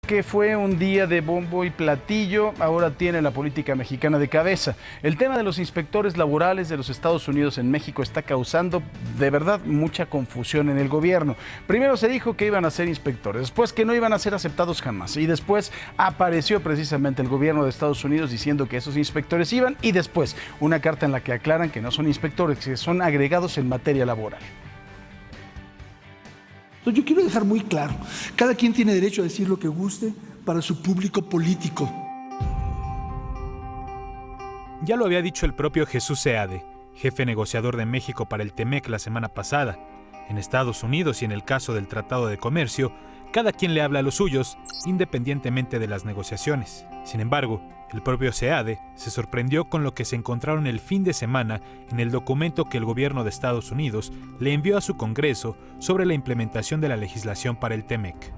que fue un día de bombo y platillo, ahora tiene la política mexicana de cabeza. El tema de los inspectores laborales de los Estados Unidos en México está causando de verdad mucha confusión en el gobierno. Primero se dijo que iban a ser inspectores, después que no iban a ser aceptados jamás, y después apareció precisamente el gobierno de Estados Unidos diciendo que esos inspectores iban, y después una carta en la que aclaran que no son inspectores, que son agregados en materia laboral. Yo quiero dejar muy claro, cada quien tiene derecho a decir lo que guste para su público político. Ya lo había dicho el propio Jesús Seade, jefe negociador de México para el TEMEC la semana pasada. En Estados Unidos y en el caso del Tratado de Comercio, cada quien le habla a los suyos, independientemente de las negociaciones. Sin embargo, el propio Seade se sorprendió con lo que se encontraron el fin de semana en el documento que el gobierno de Estados Unidos le envió a su Congreso sobre la implementación de la legislación para el TEMEC.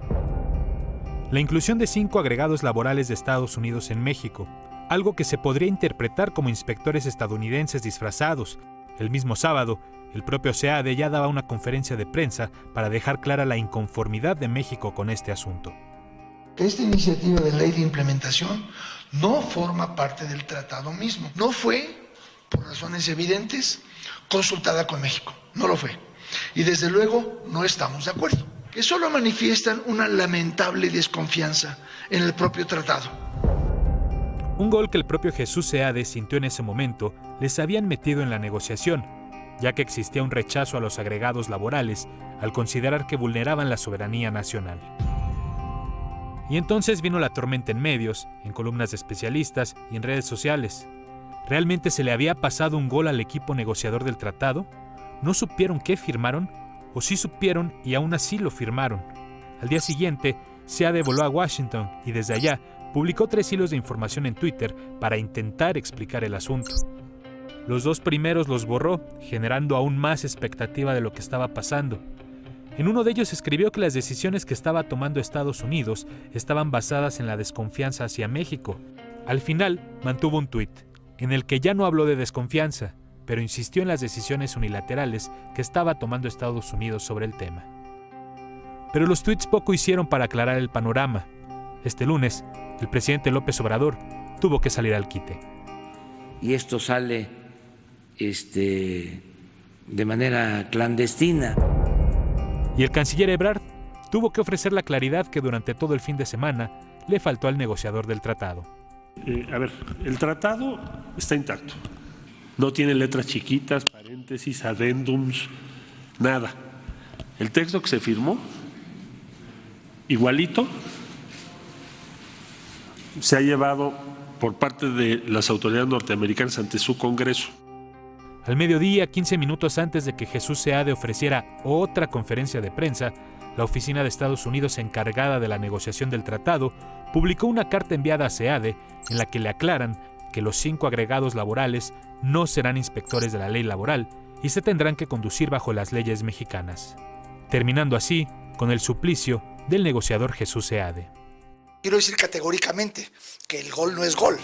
La inclusión de 5 agregados laborales de Estados Unidos en México, algo que se podría interpretar como inspectores estadounidenses disfrazados. El mismo sábado, el propio Seade ya daba una conferencia de prensa para dejar clara la inconformidad de México con este asunto. Esta iniciativa de ley de implementación no forma parte del tratado mismo. No fue, por razones evidentes, consultada con México. No lo fue. Y desde luego no estamos de acuerdo. Que solo manifiestan una lamentable desconfianza en el propio tratado. Un gol que el propio Jesús Seade sintió en ese momento les habían metido en la negociación, ya que existía un rechazo a los agregados laborales al considerar que vulneraban la soberanía nacional. Y entonces vino la tormenta en medios, en columnas de especialistas y en redes sociales. ¿Realmente se le había pasado un gol al equipo negociador del tratado? ¿No supieron qué firmaron? ¿O sí supieron y aún así lo firmaron? Al día siguiente, Seade voló a Washington y desde allá publicó 3 hilos de información en Twitter para intentar explicar el asunto. Los 2 primeros los borró, generando aún más expectativa de lo que estaba pasando. En uno de ellos escribió que las decisiones que estaba tomando Estados Unidos estaban basadas en la desconfianza hacia México. Al final, mantuvo un tuit, en el que ya no habló de desconfianza, pero insistió en las decisiones unilaterales que estaba tomando Estados Unidos sobre el tema. Pero los tuits poco hicieron para aclarar el panorama. Este lunes, el presidente López Obrador tuvo que salir al quite. Y esto sale de manera clandestina. Y el canciller Ebrard tuvo que ofrecer la claridad que durante todo el fin de semana le faltó al negociador del tratado. El tratado está intacto. No tiene letras chiquitas, paréntesis, adendums, nada. El texto que se firmó, igualito, se ha llevado por parte de las autoridades norteamericanas ante su Congreso. Al mediodía, 15 minutos antes de que Jesús Seade ofreciera otra conferencia de prensa, la oficina de Estados Unidos encargada de la negociación del tratado publicó una carta enviada a Seade en la que le aclaran que los 5 agregados laborales no serán inspectores de la ley laboral y se tendrán que conducir bajo las leyes mexicanas, terminando así con el suplicio del negociador Jesús Seade. Quiero decir categóricamente que el gol no es gol.